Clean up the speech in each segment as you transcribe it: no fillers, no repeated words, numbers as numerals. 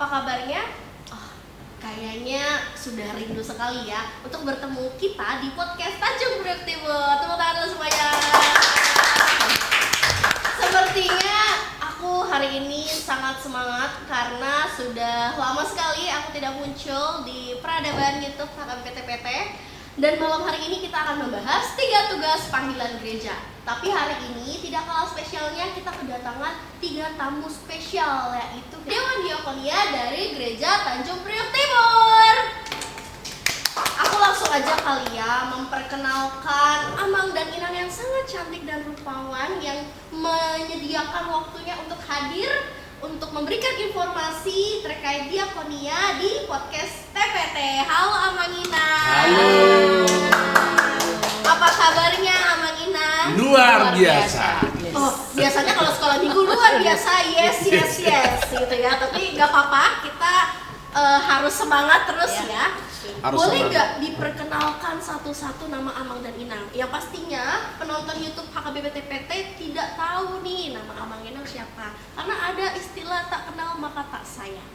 kabarnya? Oh, kayaknya sudah rindu sekali ya untuk bertemu kita di podcast Tanjung Priok Timur. Tepuk tangan dulu semuanya. Sepertinya aku hari ini sangat semangat karena sudah lama sekali aku tidak muncul di peradaban YouTube HKBP-PT. Dan malam hari ini kita akan membahas 3 tugas panggilan gereja. Tapi hari ini tidak kalah spesialnya, kita kedatangan 3 tamu spesial, yaitu Dewan Diakonia dari Gereja Tanjung Priok Timur. Aku langsung aja kali ya memperkenalkan Amang dan Inang yang sangat cantik dan rupawan yang menyediakan waktunya untuk hadir untuk memberikan informasi terkait diakonia di podcast TPT. Halo Amang Inang. Halo. Apa kabarnya Amang Inang? Luar biasa. Oh, biasanya kalau sekolah minggu luar biasa, yes gitu ya. Tapi nggak apa-apa, kita harus semangat terus ya. Boleh nggak diperkenalkan satu-satu nama Amang dan Inang? Yang pastinya penonton YouTube HKBP-PT tidak tahu nih nama Amang Inang siapa, karena ada istilah tak kenal maka tak sayang.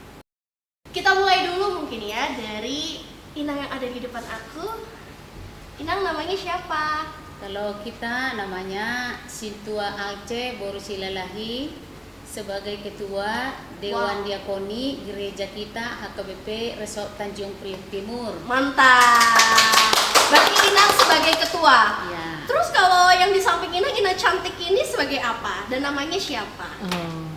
Kita mulai dulu mungkin ya dari Inang yang ada di depan aku. Inang namanya siapa? Kalau kita namanya Sintua Alce Borusilalahi, sebagai Ketua Dewan Diakoni Gereja kita HKBP Resort Tanjung Priok Timur. Mantap. Berarti Inang sebagai ketua. Ya. Terus kalau yang di samping Inang cantik ini sebagai apa? Dan namanya siapa?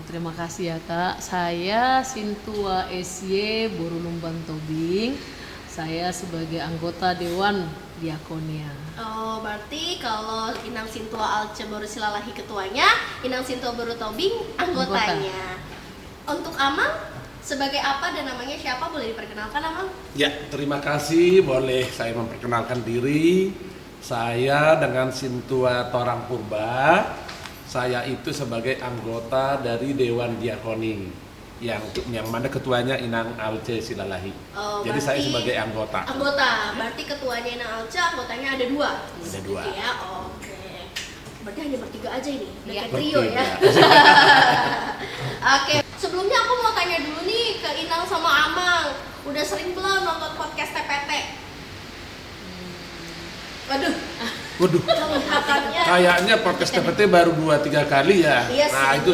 Terima kasih ya Kak. Saya Sintua SY Borulumban Tobing. Saya sebagai anggota Dewan Diakonia. Oh, berarti kalau Inang Sintua Alce Borusilalahi ketuanya, Inang Sintua Boru Tobing anggotanya. Untuk Amang sebagai apa dan namanya siapa, boleh diperkenalkan Amang? Ya, terima kasih. Boleh saya memperkenalkan diri. Saya dengan Sintua Torang Purba. Saya itu sebagai anggota dari Dewan Diakoni. Yang mana ketuanya Inang Alce Silalahi. Oh, jadi saya sebagai anggota. Berarti ketuanya Inang Alce, anggotanya ada 2. Ada 2. Ya, oke. Berarti hanya bertiga aja ini, Ya, kayak trio ya. Oke, sebelumnya aku mau tanya dulu nih ke Inang sama Amang, udah sering belum nonton podcast TPT? Waduh. Kayaknya podcast TPT baru 2-3 kali ya. Iya nah, sih. itu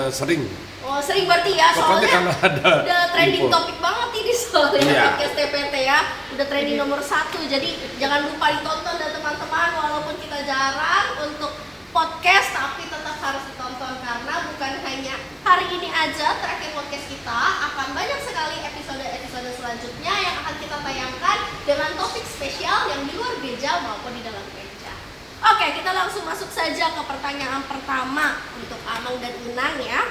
sering. Oh, sering berarti ya, Pokoknya soalnya kalau ada udah trending info. topik banget ini soalnya Iya. podcast TPT ya. Udah trending nomor 1, jadi jangan lupa ditonton dan teman-teman, walaupun kita jarang untuk podcast tapi tetap harus ditonton karena bukan hanya hari ini aja terakhir podcast kita, akan banyak sekali episode-episode selanjutnya yang akan kita tayangkan dengan topik spesial yang di luar gereja maupun di dalam gereja. Oke, kita langsung masuk saja ke pertanyaan pertama untuk Amang dan Inang ya.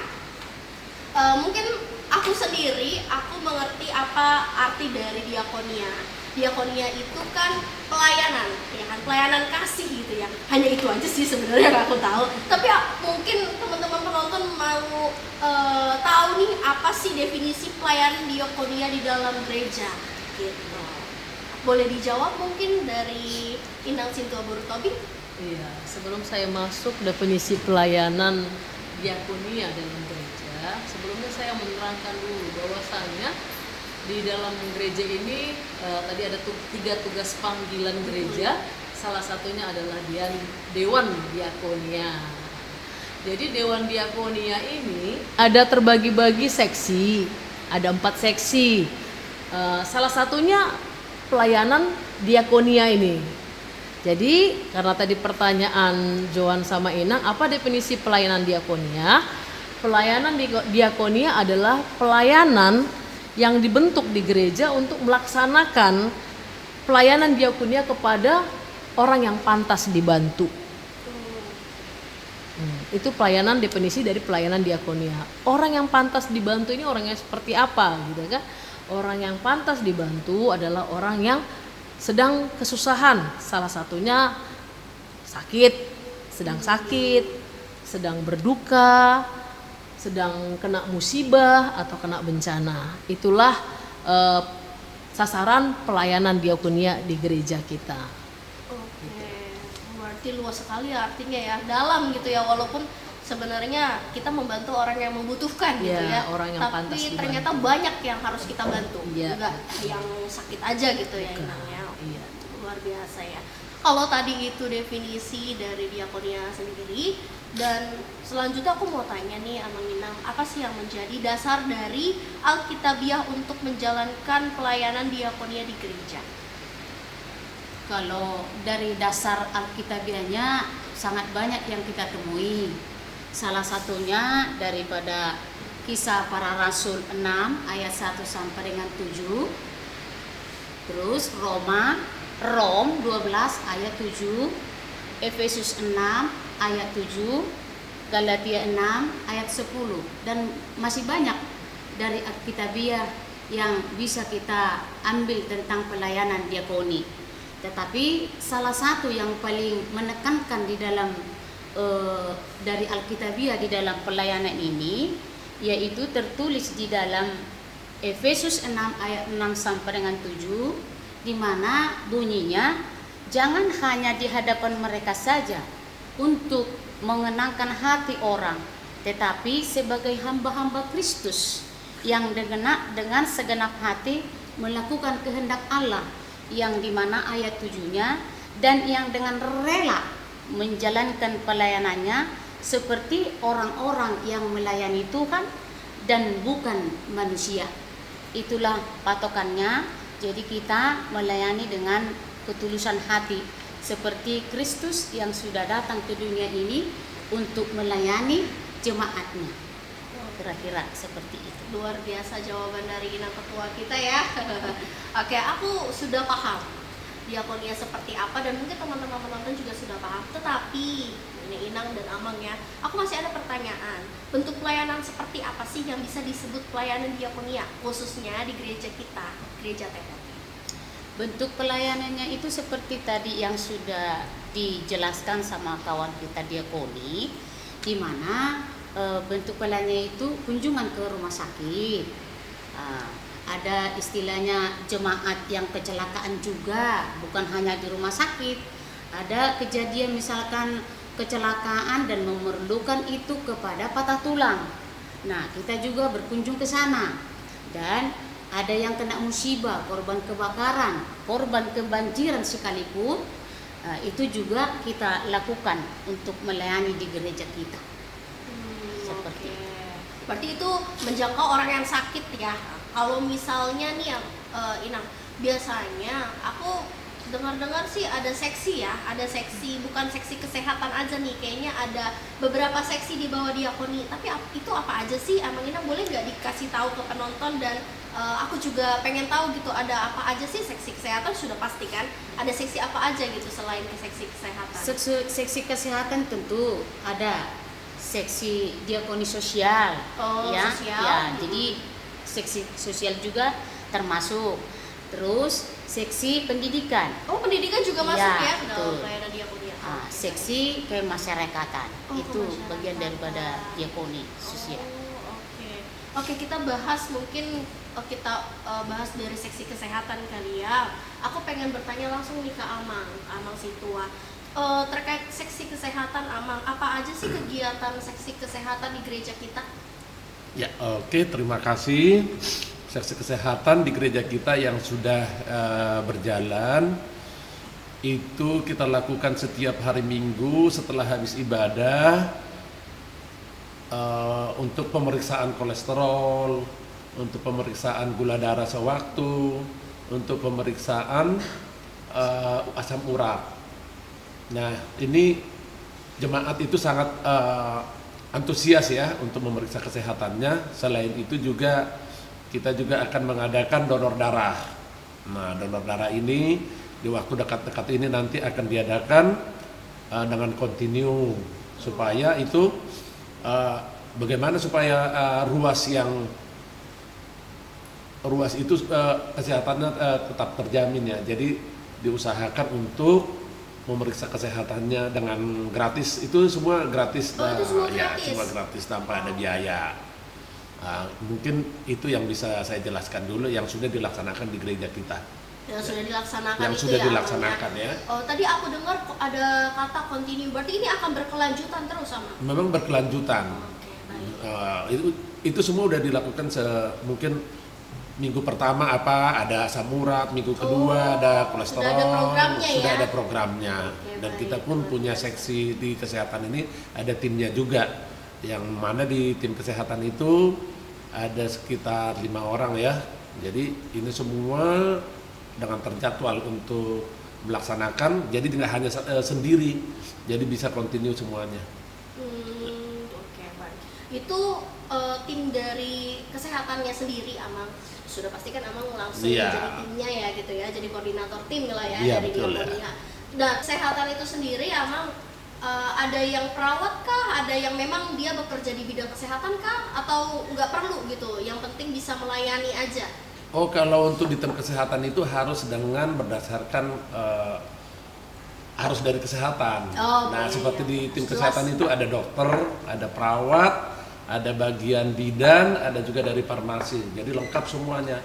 Mungkin aku sendiri, aku mengerti apa arti dari diakonia. Diakonia itu kan pelayanan, ya kan, pelayanan kasih gitu ya. Hanya itu aja sih sebenarnya yang aku tahu. Tapi mungkin teman-teman penonton mau tahu nih apa sih definisi pelayanan diakonia di dalam gereja gitu. Boleh dijawab mungkin dari Inang Sintua Boru Tobing? Iya, sebelum saya masuk definisi pelayanan diakonia dalam gereja, sebelumnya saya menerangkan dulu bahwasannya di dalam gereja ini tadi ada 3 tugas panggilan gereja. Salah satunya adalah Dewan Diakonia. Jadi Dewan Diakonia ini ada terbagi-bagi seksi, ada 4 seksi. Salah satunya pelayanan diakonia ini. Jadi karena tadi pertanyaan Joan sama Inang, apa definisi pelayanan diakonia? Pelayanan diakonia adalah pelayanan yang dibentuk di gereja untuk melaksanakan pelayanan diakonia kepada orang yang pantas dibantu. Itu pelayanan, definisi dari pelayanan diakonia. Orang yang pantas dibantu ini orangnya seperti apa gitu kan? Orang yang pantas dibantu adalah orang yang sedang kesusahan, salah satunya sakit, sedang berduka, sedang kena musibah atau kena bencana. Itulah sasaran pelayanan diakonia di gereja kita. Oke, berarti luas sekali ya artinya ya, dalam gitu ya, walaupun sebenarnya kita membantu orang yang membutuhkan gitu Iya, ya. orang yang Tapi pantas dibantu. ternyata banyak yang harus kita bantu, Iya. enggak yang sakit aja gitu ya Bukan. Inang ya. Iya. Luar biasa ya. Kalau tadi itu definisi dari diakonia sendiri, dan selanjutnya aku mau tanya nih Amang Inang, apa sih yang menjadi dasar dari Alkitabiah untuk menjalankan pelayanan diakonia di gereja? Kalau dari dasar Alkitabiahnya sangat banyak yang kita temui. Salah satunya daripada Kisah Para Rasul 6 ayat 1 sampai dengan 7. Terus Rom 12 ayat 7, Efesus 6 ayat 7, Galatia 6 ayat 10, dan masih banyak dari Alkitabiah yang bisa kita ambil tentang pelayanan diakoni. Tetapi salah satu yang paling menekankan di dalam dari Alkitabiah di dalam pelayanan ini, yaitu tertulis di dalam Efesus 6 ayat 6 sampai dengan 7, di mana bunyinya, jangan hanya di hadapan mereka saja untuk mengenangkan hati orang, tetapi sebagai hamba-hamba Kristus yang dengan segenap hati melakukan kehendak Allah, yang dimana ayat 7-nya, dan yang dengan rela menjalankan pelayanannya seperti orang-orang yang melayani Tuhan dan bukan manusia. Itulah patokannya. Jadi kita melayani dengan ketulusan hati seperti Kristus yang sudah datang ke dunia ini untuk melayani jemaatnya. Kira-kira seperti itu. Luar biasa jawaban dari Inang ketua kita ya. Oke, aku sudah paham diakonia seperti apa, dan mungkin teman-teman penonton juga sudah paham. Tetapi ini Inang dan Amang ya, aku masih ada pertanyaan. Bentuk pelayanan seperti apa sih yang bisa disebut pelayanan diakonia, khususnya di gereja kita, gereja TPT? Bentuk pelayanannya itu seperti tadi yang sudah dijelaskan sama kawan kita diakoni, di mana bentuk pelayanannya itu kunjungan ke rumah sakit. Ada istilahnya jemaat yang kecelakaan juga, bukan hanya di rumah sakit. Ada kejadian misalkan kecelakaan dan memerlukan itu kepada patah tulang. Nah, kita juga berkunjung ke sana. Dan ada yang kena musibah, korban kebakaran, korban kebanjiran sekalipun, itu juga kita lakukan untuk melayani di gereja kita. Seperti Oke. Berarti itu menjangkau orang yang sakit ya. Kalau misalnya nih Inang, biasanya aku dengar-dengar sih ada seksi ya, ada seksi, bukan seksi kesehatan aja nih, kayaknya ada beberapa seksi di bawah diakoni. Tapi itu apa aja sih? Emang Inang boleh nggak dikasih tahu ke penonton, dan aku juga pengen tahu gitu, ada apa aja sih? Seksi kesehatan sudah pasti kan, ada seksi apa aja gitu selain seksi kesehatan? seksi kesehatan tentu ada seksi diakoni sosial, Oh, ya, sosial. ya. Jadi seksi sosial juga termasuk. Terus seksi pendidikan, Oh, pendidikan juga masuk Ya, ya ke dalam betul. pelayanan diakonia. seksi kemasyarakatan, Oh, itu kemasyarakatan. bagian daripada diakoni sosial. Oh, oke. Oke, kita bahas mungkin kita bahas dari seksi kesehatan kali ya. Aku pengen bertanya langsung nih ke Amang Situa. Terkait seksi kesehatan, Amang, apa aja sih kegiatan seksi kesehatan di gereja kita? Ya, oke, terima kasih. Seksi kesehatan di gereja kita yang sudah berjalan itu kita lakukan setiap hari Minggu setelah habis ibadah, untuk pemeriksaan kolesterol, untuk pemeriksaan gula darah sewaktu, untuk pemeriksaan asam urat. Nah, ini jemaat itu sangat antusias ya untuk memeriksa kesehatannya. Selain itu juga kita juga akan mengadakan donor darah. Nah, donor darah ini di waktu dekat-dekat ini nanti akan diadakan dengan kontinu, supaya itu bagaimana supaya ruas itu kesehatannya tetap terjamin ya. Jadi diusahakan untuk memeriksa kesehatannya dengan gratis. Itu semua gratis. Oh, itu semua Ya, gratis? semua gratis tanpa ada biaya. Mungkin itu yang bisa saya jelaskan dulu yang sudah dilaksanakan di gereja kita. Yang sudah dilaksanakan yang itu sudah ya, dilaksanakan Amang, ya. Oh, tadi aku dengar kok ada kata continue, berarti ini akan berkelanjutan terus sama. Memang berkelanjutan. Oke, baik. Itu semua udah dilakukan mungkin minggu pertama ada asam urat, minggu kedua ada kolesterol, sudah ada programnya sudah ya? ada programnya. Oke, Dan baik. kita pun punya seksi di kesehatan ini, ada timnya juga, yang mana di tim kesehatan itu ada sekitar 5 orang ya. Jadi ini semua dengan terjadwal untuk melaksanakan, jadi tidak hanya sendiri, jadi bisa continue semuanya. Oke, baik. Itu tim dari kesehatannya sendiri, Amang. Sudah pasti kan Amang langsung Iya. jadi timnya ya gitu ya, jadi koordinator tim lah ya Iya, dari betul, Diakonia. Nah, kesehatan itu sendiri Amang ada yang perawat kah? Ada yang memang dia bekerja di bidang kesehatan kah? Atau nggak perlu gitu? Yang penting bisa melayani aja. Oh, kalau untuk di tim kesehatan itu harus dengan berdasarkan harus dari kesehatan. Oh, Nah, iya, seperti iya. di tim Jelas. kesehatan itu ada dokter, ada perawat, ada bagian bidan, ada juga dari farmasi. Jadi lengkap semuanya.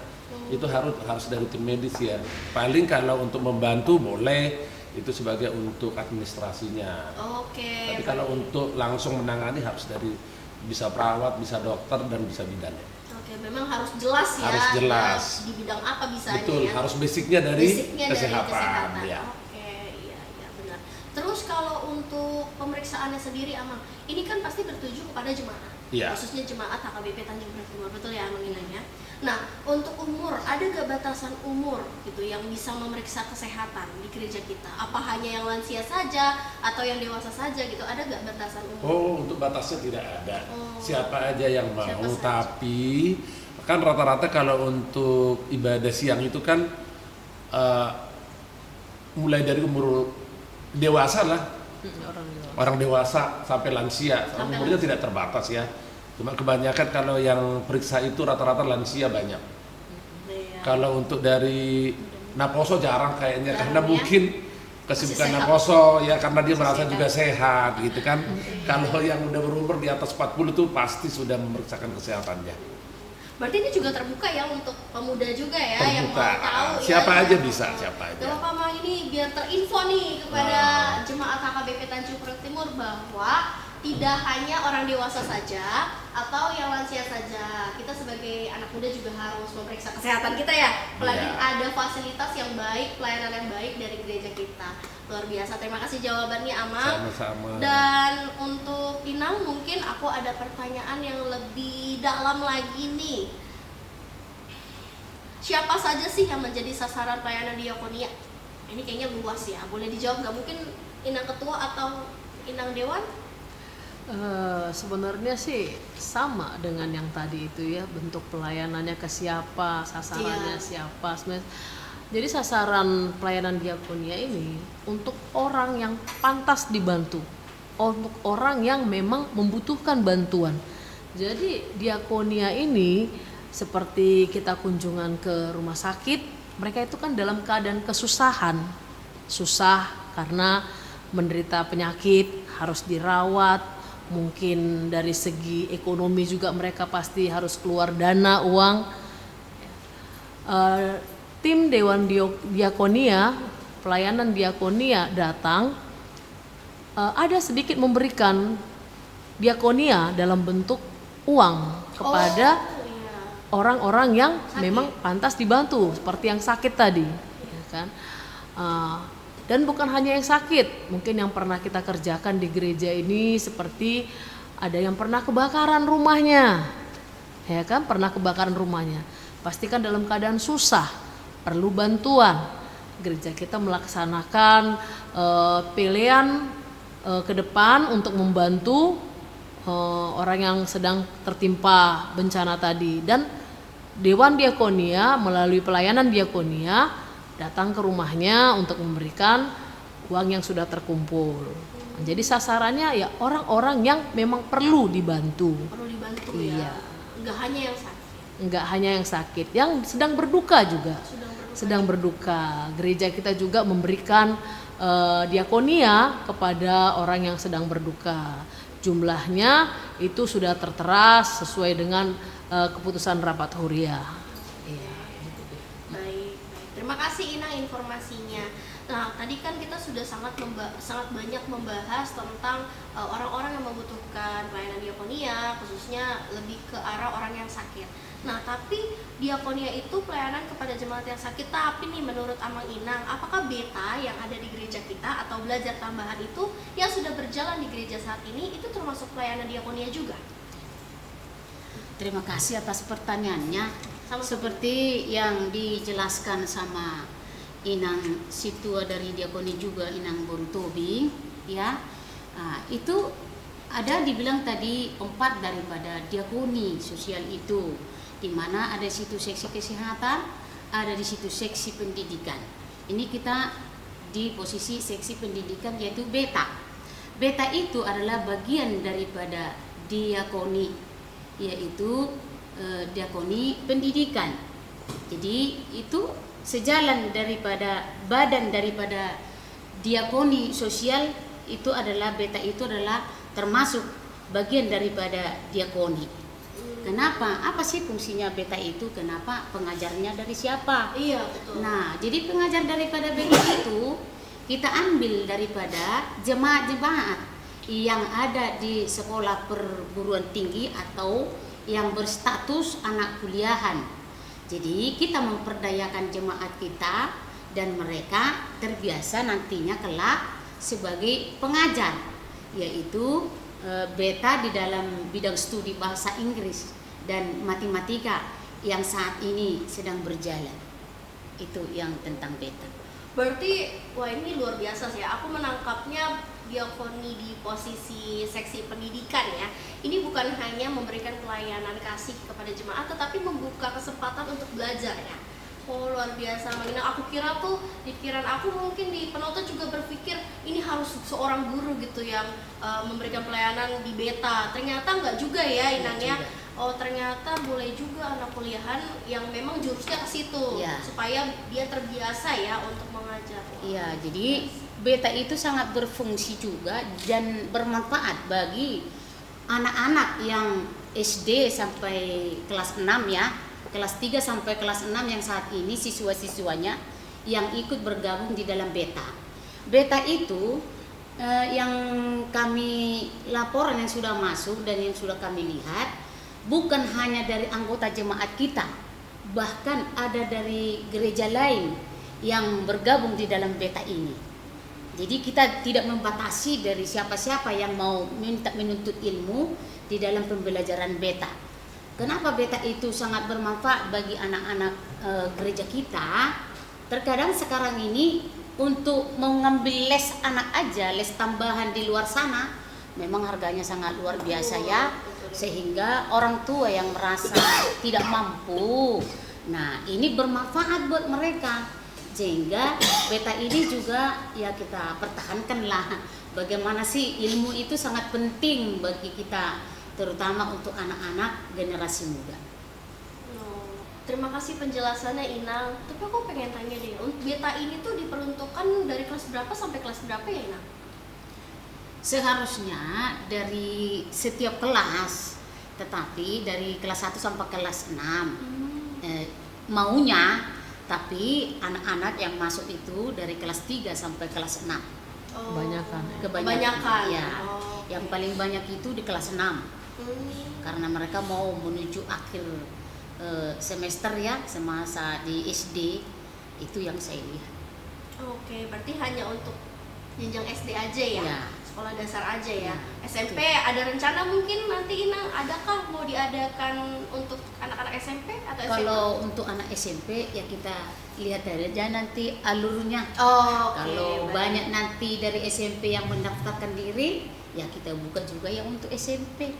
Itu harus dari tim medis ya. Paling kalau untuk membantu boleh, itu sebagai untuk administrasinya. Oke. Tapi kalau untuk langsung menangani harus dari bisa perawat, bisa dokter, dan bisa bidan. Oke, memang harus jelas ya. Harus jelas. ya, di bidang apa bisanya Betul, ya. harus basicnya dari Basicnya dari kesehatan. Ya. Oke, iya benar. Terus kalau untuk pemeriksaannya sendiri Amang, ini kan pasti bertuju kepada jemaah. Iya. Khususnya jemaat HKBP Tanjung Priok Timur, betul ya Amang Inanya? Nah, untuk umur, ada gak batasan umur gitu yang bisa memeriksa kesehatan di gereja kita? Apa hanya yang lansia saja atau yang dewasa saja gitu? Ada gak batasan umur? Oh, untuk batasnya tidak ada. Oh. Siapa aja yang mau, Siapa saja. tapi kan rata-rata kalau untuk ibadah siang itu kan mulai dari umur dewasa lah, orang dewasa sampai lansia. Sampai Umurnya lansia. tidak terbatas ya. Cuma kebanyakan kalau yang periksa itu rata-rata lansia banyak. Iya. Kalau untuk dari naposo jarang kayaknya, Jarang karena ya. mungkin kesibukan Masih sehat. naposo ya, karena dia Masih merasa sehat. juga sehat gitu kan. Kalau yang udah berumur di atas 40 tuh pasti sudah memeriksakan kesehatannya. Berarti ini juga terbuka ya untuk pemuda juga ya yang mau Terbuka. tahu Siapa ya, aja yang bisa, mau tahu. siapa aja. Kalau Pak Mang ini biar terinfo nih kepada Nah. jemaat HKBP Tanjung Priok Timur bahwa tidak hanya orang dewasa saja atau yang lansia saja. Kita sebagai anak muda juga harus memeriksa kesehatan kita ya. Apalagi Iya. ada fasilitas yang baik, pelayanan yang baik dari gereja kita. Luar biasa. Terima kasih jawabannya Amang. Sama-sama. Dan untuk Inang mungkin aku ada pertanyaan yang lebih dalam lagi nih. Siapa saja sih yang menjadi sasaran pelayanan diakonia? Ini kayaknya luas ya. Boleh dijawab nggak? Mungkin Inang ketua atau Inang dewan? Sebenarnya sih sama dengan yang tadi itu ya, bentuk pelayanannya ke siapa, sasarannya Iya. siapa. Sebenarnya, jadi sasaran pelayanan diakonia ini untuk orang yang pantas dibantu, untuk orang yang memang membutuhkan bantuan. Jadi diakonia ini seperti kita kunjungan ke rumah sakit, mereka itu kan dalam keadaan kesusahan, susah karena menderita penyakit, harus dirawat. Mungkin dari segi ekonomi juga mereka pasti harus keluar dana, uang. Tim Dewan Diakonia, pelayanan diakonia datang, ada sedikit memberikan diakonia dalam bentuk uang kepada iya. orang-orang yang Sakit. memang pantas dibantu, seperti yang sakit tadi, ya kan? Dan bukan hanya yang sakit, mungkin yang pernah kita kerjakan di gereja ini seperti ada yang pernah kebakaran rumahnya, ya kan? Pernah kebakaran rumahnya, pastikan dalam keadaan susah, perlu bantuan. Gereja kita melaksanakan pilihan ke depan untuk membantu orang yang sedang tertimpa bencana tadi, dan Dewan Diakonia melalui pelayanan diakonia datang ke rumahnya untuk memberikan uang yang sudah terkumpul. Jadi sasarannya ya orang-orang yang memang perlu dibantu. Perlu dibantu Iya. ya. Nggak hanya yang sakit. Enggak hanya yang sakit, yang sedang berduka juga. Sedang berduka. Gereja kita juga memberikan diakonia kepada orang yang sedang berduka. Jumlahnya itu sudah tertera sesuai dengan keputusan rapat huriah. Iya. Baik. Terima kasih kasih Inang informasinya. Nah, tadi kan kita sudah sangat banyak membahas tentang orang-orang yang membutuhkan pelayanan diakonia, khususnya lebih ke arah orang yang sakit. Nah, tapi diakonia itu pelayanan kepada jemaat yang sakit. Tapi nih, menurut Amang Inang, apakah beta yang ada di gereja kita atau belajar tambahan itu yang sudah berjalan di gereja saat ini itu termasuk pelayanan diakonia juga? Terima kasih atas pertanyaannya. Sama-sama. Seperti yang dijelaskan sama Inang Situa dari Diakoni juga, Inang Borutobi, ya, itu ada dibilang tadi 4 daripada diakoni sosial itu, di mana ada situ seksi kesehatan, ada di situ seksi pendidikan. Ini kita di posisi seksi pendidikan yaitu beta. Beta itu adalah bagian daripada diakoni, yaitu diakoni pendidikan. Jadi itu sejalan daripada badan daripada diakoni sosial itu adalah beta, itu adalah termasuk bagian daripada diakoni. Kenapa? Apa sih fungsinya beta itu? Kenapa? Pengajarnya dari siapa? Iya, betul. Nah, jadi pengajar daripada beta itu kita ambil daripada jemaat-jemaat yang ada di sekolah perguruan tinggi atau yang berstatus anak kuliahan. Jadi kita memperdayakan jemaat kita dan mereka terbiasa nantinya kelak sebagai pengajar, yaitu beta di dalam bidang studi bahasa Inggris dan matematika yang saat ini sedang berjalan. Itu yang tentang beta. Berarti, wah ini luar biasa sih. Aku menangkapnya diakoni di posisi seksi pendidikan ya. Ini bukan hanya memberikan pelayanan kasih kepada jemaat, tetapi membuka kesempatan untuk belajar ya. Oh luar biasa, Magina. Aku kira tuh, di pikiran aku mungkin di penonton juga berpikir ini harus seorang guru gitu yang memberikan pelayanan di beta. Ternyata enggak juga ya Inangnya. Oh ternyata boleh juga anak kuliahan yang memang jurusnya ke situ, Ya, supaya dia terbiasa ya untuk mengajar. Iya, jadi beta itu sangat berfungsi juga dan bermanfaat bagi anak-anak yang SD sampai kelas 6 ya, kelas 3 sampai kelas 6 yang saat ini siswa-siswanya yang ikut bergabung di dalam beta. Beta itu yang kami laporan yang sudah masuk dan yang sudah kami lihat bukan hanya dari anggota jemaat kita, bahkan ada dari gereja lain yang bergabung di dalam beta ini. Jadi kita tidak membatasi dari siapa-siapa yang mau minta menuntut ilmu di dalam pembelajaran beta. Kenapa beta itu sangat bermanfaat bagi anak-anak gereja kita? Terkadang sekarang ini untuk mengambil les anak aja, les tambahan di luar sana, memang harganya sangat luar biasa ya. Sehingga orang tua yang merasa tidak mampu, nah ini bermanfaat buat mereka. Sehingga beta ini juga ya kita pertahankanlah. Bagaimana sih ilmu itu sangat penting bagi kita, terutama untuk anak-anak generasi muda. Terima kasih penjelasannya Inang. Tapi aku pengen tanya deh, beta ini tuh diperuntukkan dari kelas berapa sampai kelas berapa ya Inang? Seharusnya dari setiap kelas, tetapi dari kelas 1 sampai kelas 6 maunya, tapi anak-anak yang masuk itu dari kelas 3 sampai kelas 6. Kebanyakan ya. Yang paling banyak itu di kelas 6. Karena mereka mau menuju akhir semester ya, semasa di SD, itu yang saya lihat. Oke, berarti hanya untuk jenjang SD aja ya? Ya. Sekolah dasar aja ya. Ya, SMP ada rencana mungkin nanti Inang, adakah mau diadakan untuk anak-anak SMP atau SMA? Kalau untuk anak SMP ya kita lihat aja nanti alurnya. Oh, Kalau baik. banyak nanti dari SMP yang mendaftarkan diri, ya kita buka juga yang untuk SMP.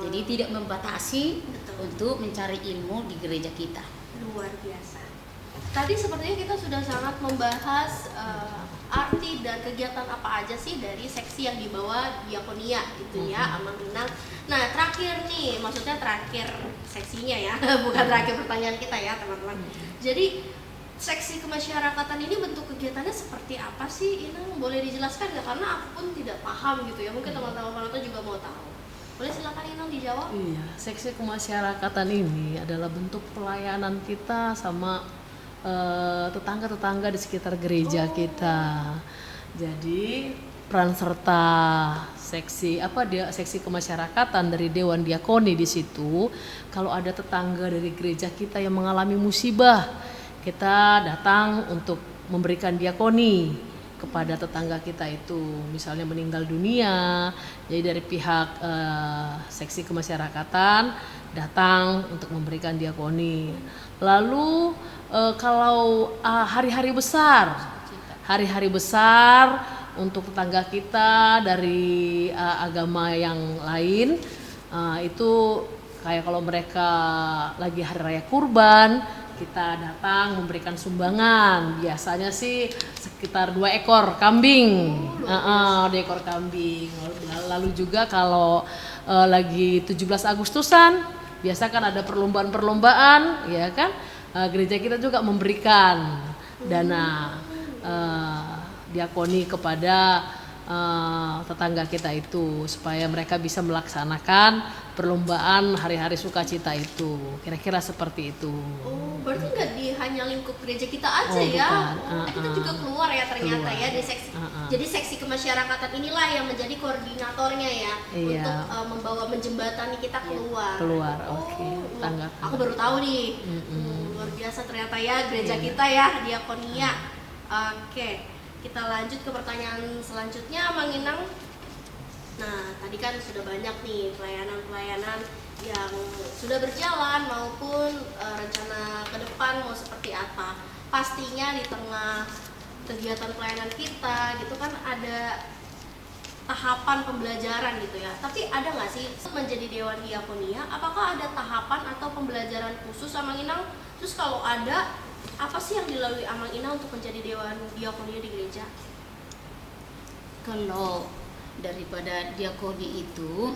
Jadi tidak membatasi. Betul. Untuk mencari ilmu di gereja kita. Luar biasa. Tadi sepertinya kita sudah sangat membahas arti dan kegiatan apa aja sih dari seksi yang dibawa diakonia gitu ya, Amang Inang. Nah terakhir nih, maksudnya terakhir seksinya ya, bukan terakhir pertanyaan kita ya teman-teman. Jadi seksi kemasyarakatan ini bentuk kegiatannya seperti apa sih Inang? Boleh dijelaskan nggak? Karena aku pun tidak paham gitu ya, mungkin teman-teman penonton juga mau tahu. Boleh silakan Inang dijawab? Iya, seksi kemasyarakatan ini adalah bentuk pelayanan kita sama tetangga-tetangga di sekitar gereja kita. Jadi peran serta seksi kemasyarakatan dari Dewan Diakoni di situ, kalau ada tetangga dari gereja kita yang mengalami musibah, kita datang untuk memberikan diakoni kepada tetangga kita itu, misalnya meninggal dunia. Jadi dari pihak seksi kemasyarakatan datang untuk memberikan diakoni. Lalu kalau hari-hari besar untuk tetangga kita dari agama yang lain, itu kayak kalau mereka lagi hari raya kurban, kita datang memberikan sumbangan. Biasanya sih sekitar 2 ekor kambing. 2 ekor kambing. Lalu juga kalau lagi 17 Agustusan, biasa kan ada perlombaan-perlombaan, ya kan? Gereja kita juga memberikan dana diakoni kepada tetangga kita itu, supaya mereka bisa melaksanakan perlombaan hari-hari sukacita itu. Kira-kira seperti itu. Oh, berarti nggak di hanya lingkup gereja kita aja Oh, ya? bukan. Kita juga keluar ya ternyata Keluar. ya di seksi. Jadi seksi kemasyarakatan inilah yang menjadi koordinatornya ya, Iya. untuk membawa menjembatani kita keluar. Keluar, oke. Tetangga. Aku baru tahu nih. Luar biasa ternyata ya gereja kita ya, Diakonia. Oke. Kita lanjut ke pertanyaan selanjutnya, Mang Inang. Nah, tadi kan sudah banyak nih pelayanan-pelayanan yang sudah berjalan maupun rencana ke depan mau seperti apa. Pastinya di tengah kegiatan pelayanan kita gitu kan ada tahapan pembelajaran gitu ya. Tapi ada nggak sih menjadi Dewan Diakonia? Apakah ada tahapan atau pembelajaran khusus, Mang Inang? Terus kalau ada, apa sih yang dilalui Amang Ina untuk menjadi Dewan Diakonia di gereja? Kalau daripada diakoni itu,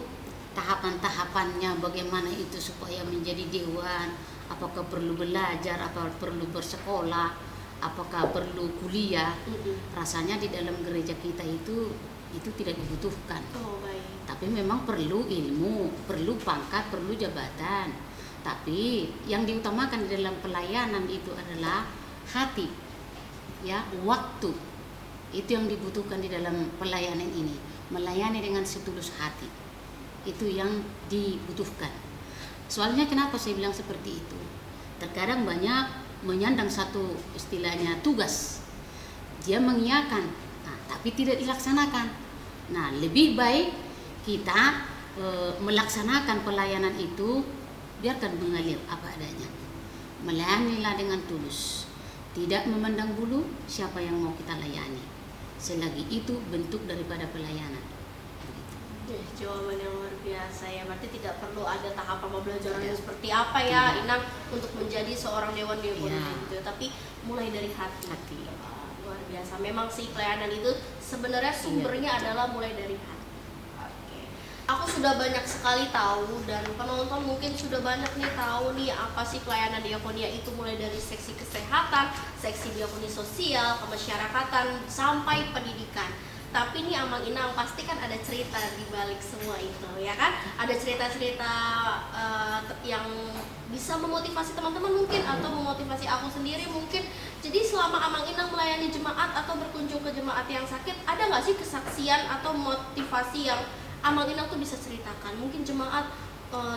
tahapan-tahapannya bagaimana itu supaya menjadi dewan, apakah perlu belajar, apakah perlu bersekolah, apakah perlu kuliah. Rasanya di dalam gereja kita itu tidak dibutuhkan. Oh, baik. Tapi memang perlu ilmu, perlu pangkat, perlu jabatan. Tapi yang diutamakan di dalam pelayanan itu adalah hati, ya, waktu. Itu yang dibutuhkan di dalam pelayanan ini. Melayani dengan setulus hati. Itu yang dibutuhkan. Soalnya kenapa saya bilang seperti itu? Terkadang banyak menyandang satu istilahnya tugas. Dia mengiyakan, tapi tidak dilaksanakan. Nah, lebih baik kita melaksanakan pelayanan itu, biarkan mengalir apa adanya. Melayanilah dengan tulus, tidak memandang bulu siapa yang mau kita layani, selagi itu bentuk daripada pelayanan. Jawaban yang luar biasa ya. Berarti tidak perlu ada tahapan pembelajaran yang seperti apa ya, Inang, untuk menjadi seorang Dewan Diakonia gitu. Tapi mulai dari hati. Luar biasa. Memang sih pelayanan itu sebenarnya sumbernya adalah mulai dari hati. Aku sudah banyak sekali tahu, dan penonton mungkin sudah banyak nih tahu nih apa sih pelayanan diakonia itu, mulai dari seksi kesehatan, seksi diakoni sosial, kemasyarakatan, sampai pendidikan. Tapi nih Amang Inang pasti kan ada cerita di balik semua itu, ya kan? Ada cerita-cerita yang bisa memotivasi teman-teman mungkin, atau memotivasi aku sendiri mungkin. Jadi selama Amang Inang melayani jemaat atau berkunjung ke jemaat yang sakit, ada nggak sih kesaksian atau motivasi yang Amang Inang tuh bisa ceritakan? Mungkin jemaat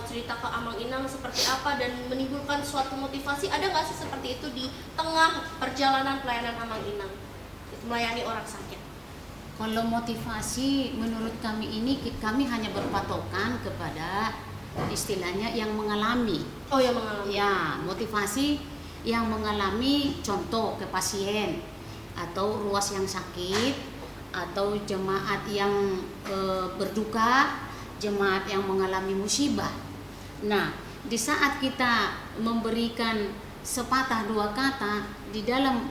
cerita ke Amang Inang seperti apa dan menimbulkan suatu motivasi. Ada nggak sih seperti itu di tengah perjalanan pelayanan Amang Inang melayani orang sakit? Kalau motivasi menurut kami ini, kami hanya berpatokan kepada istilahnya yang mengalami. Oh, yang mengalami. Ya, motivasi yang mengalami, contoh ke pasien atau ruas yang sakit, atau jemaat yang berduka, jemaat yang mengalami musibah. Nah, di saat kita memberikan sepatah dua kata, di dalam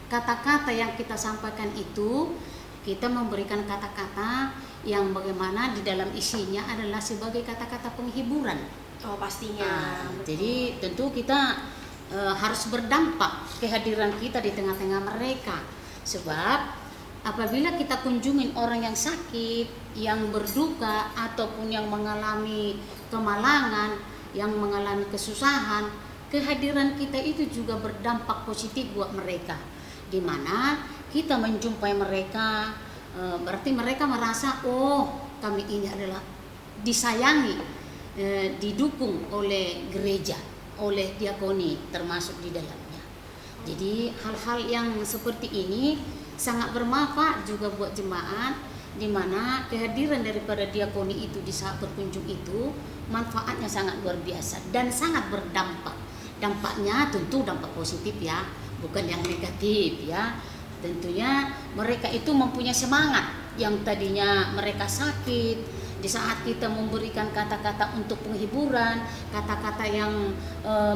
kata-kata yang kita sampaikan itu, kita memberikan kata-kata yang bagaimana di dalam isinya adalah sebagai kata-kata penghiburan. Oh, pastinya. Jadi tentu kita harus berdampak kehadiran kita di tengah-tengah mereka. Sebab apabila kita kunjungin orang yang sakit, yang berduka, ataupun yang mengalami kemalangan, yang mengalami kesusahan, kehadiran kita itu juga berdampak positif buat mereka, di mana kita menjumpai mereka, berarti mereka merasa oh kami ini adalah disayangi, didukung oleh gereja, oleh diakoni termasuk di dalamnya. Jadi hal-hal yang seperti ini sangat bermanfaat juga buat jemaat, di mana kehadiran daripada diakoni itu di saat berkunjung itu manfaatnya sangat luar biasa dan sangat berdampak. Dampaknya tentu dampak positif ya, bukan yang negatif ya. Tentunya mereka itu mempunyai semangat yang tadinya mereka sakit, di saat kita memberikan kata-kata untuk penghiburan, kata-kata yang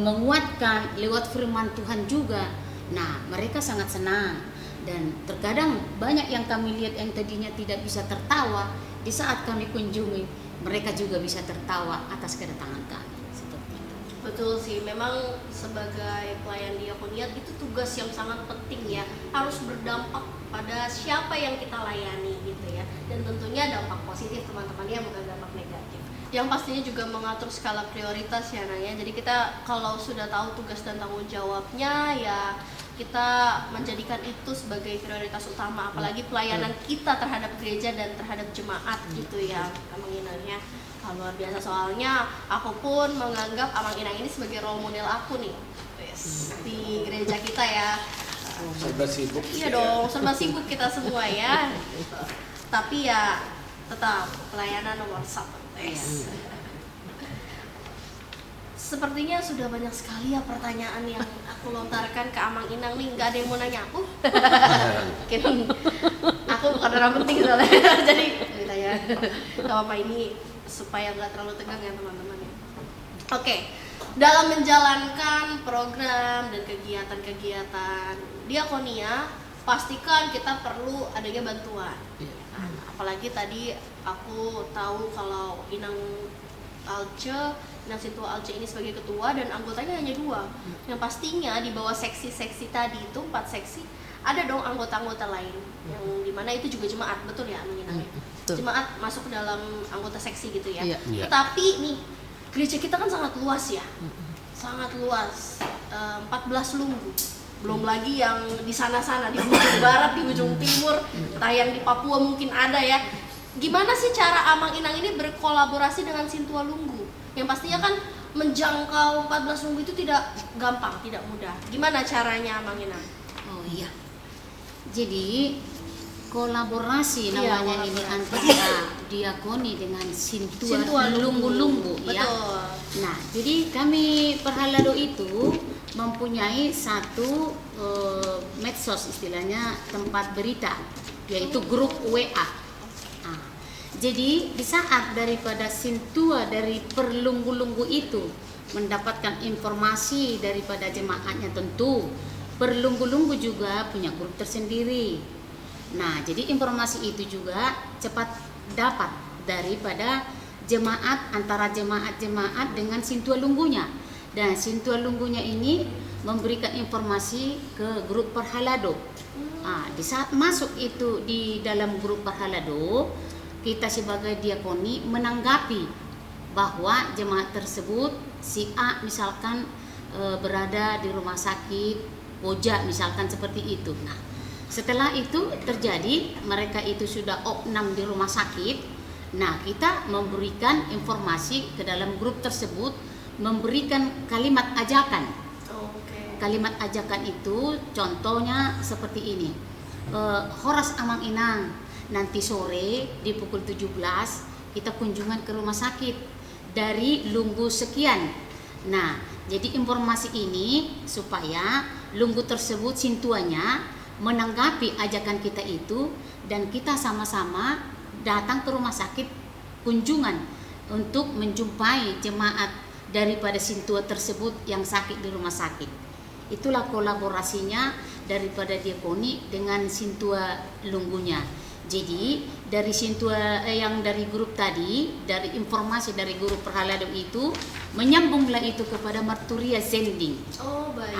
menguatkan lewat firman Tuhan juga. Nah, mereka sangat senang. Dan terkadang banyak yang kami lihat yang tadinya tidak bisa tertawa, di saat kami kunjungi, mereka juga bisa tertawa atas kedatangan kami. Seperti itu. Betul sih, memang sebagai pelayan diakoniat itu tugas yang sangat penting ya, harus berdampak pada siapa yang kita layani gitu ya, dan tentunya dampak positif teman-teman ya, bukan dampak negatif. Yang pastinya juga mengatur skala prioritas ya Naya. Jadi kita kalau sudah tahu tugas dan tanggung jawabnya ya kita menjadikan itu sebagai prioritas utama, apalagi pelayanan kita terhadap gereja dan terhadap jemaat gitu ya, Amang Inangnya. Luar biasa, soalnya aku pun menganggap Amang Inang ini sebagai role model aku nih di gereja kita ya. Serba sibuk. Iya dong, serba sibuk kita semua ya. Tapi ya tetap pelayanan nomor 1. Sepertinya sudah banyak sekali ya pertanyaan yang aku lontarkan ke Amang Inang nih. Nggak ada yang mau nanya aku. Mungkin aku bukan orang penting soalnya. Jadi ditanya gak apa-apa, ini supaya nggak terlalu tegang ya teman-teman ya. Oke, dalam menjalankan program dan kegiatan-kegiatan diakonia, pastikan kita perlu adanya bantuan. Apalagi tadi aku tahu kalau Inang Sintua Alce ini sebagai ketua dan anggotanya hanya 2. Yang pastinya di bawah seksi-seksi tadi itu 4 seksi ada dong anggota-anggota lain yang dimana itu juga jemaat, betul ya Amang Inang? Jemaat masuk ke dalam anggota seksi gitu ya. Iya. Tetapi nih gereja kita kan sangat luas ya, sangat luas, 14 lumbu. Belum lagi yang di sana-sana, di ujung barat, di ujung timur, entah yang di Papua mungkin ada ya. Gimana sih cara Amang Inang ini berkolaborasi dengan Sintua Lunggu? Yang pastinya kan menjangkau 14 lumbu itu tidak gampang, tidak mudah. Gimana caranya Amang Inang? Oh iya. Jadi kolaborasi Iya, namanya ini kolaborasi. antara diakoni dengan Sintua Lunggu-Lunggu ya. Betul. Nah, jadi kami Perhalado itu mempunyai satu medsos, istilahnya tempat berita, yaitu grup WA. Nah, jadi di saat daripada Sintua dari Perlunggu-Lunggu itu mendapatkan informasi daripada jemaatnya, tentu Perlunggu-Lunggu juga punya grup tersendiri. Nah, jadi informasi itu juga cepat dapat daripada jemaat, antara jemaat-jemaat dengan Sintua Lunggunya. Dan Sintua Lunggunya ini memberikan informasi ke grup Perhalado. Nah, di saat masuk itu di dalam grup Perhalado, kita sebagai diakoni menanggapi bahwa jemaat tersebut si A misalkan berada di rumah sakit Koja misalkan seperti itu. Nah, setelah itu terjadi mereka itu sudah opnam di rumah sakit. Nah, kita memberikan informasi ke dalam grup tersebut, memberikan kalimat ajakan. Kalimat ajakan itu contohnya seperti ini. Horas Amang Inang, nanti sore di pukul 17 kita kunjungan ke rumah sakit dari Lunggu sekian. Nah, jadi informasi ini supaya Lunggu tersebut Sintuanya menanggapi ajakan kita itu dan kita sama-sama datang ke rumah sakit kunjungan untuk menjumpai jemaat daripada Sintua tersebut yang sakit di rumah sakit. Itulah kolaborasinya daripada diakoni dengan Sintua Lunggunya. Jadi dari Sintua yang dari grup tadi, dari informasi dari guru Perhalado itu menyambunglah itu kepada Marturia Zending. Oh baik.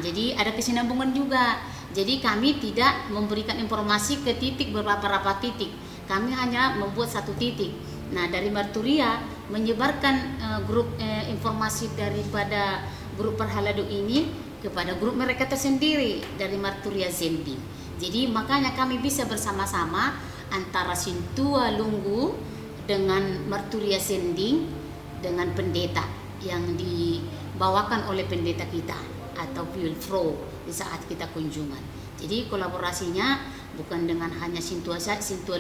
Jadi ada kesinambungan juga. Jadi kami tidak memberikan informasi ke titik beberapa titik. Kami hanya membuat satu titik. Nah, dari Marturia menyebarkan grup informasi daripada grup Perhaladu ini kepada grup mereka tersendiri dari Marturia Zending. Jadi makanya kami bisa bersama-sama antara Sintua Lunggu dengan Marturia Zending dengan pendeta yang dibawakan oleh pendeta kita atau Wilfro di saat kita kunjungan. Jadi kolaborasinya bukan dengan hanya Sintua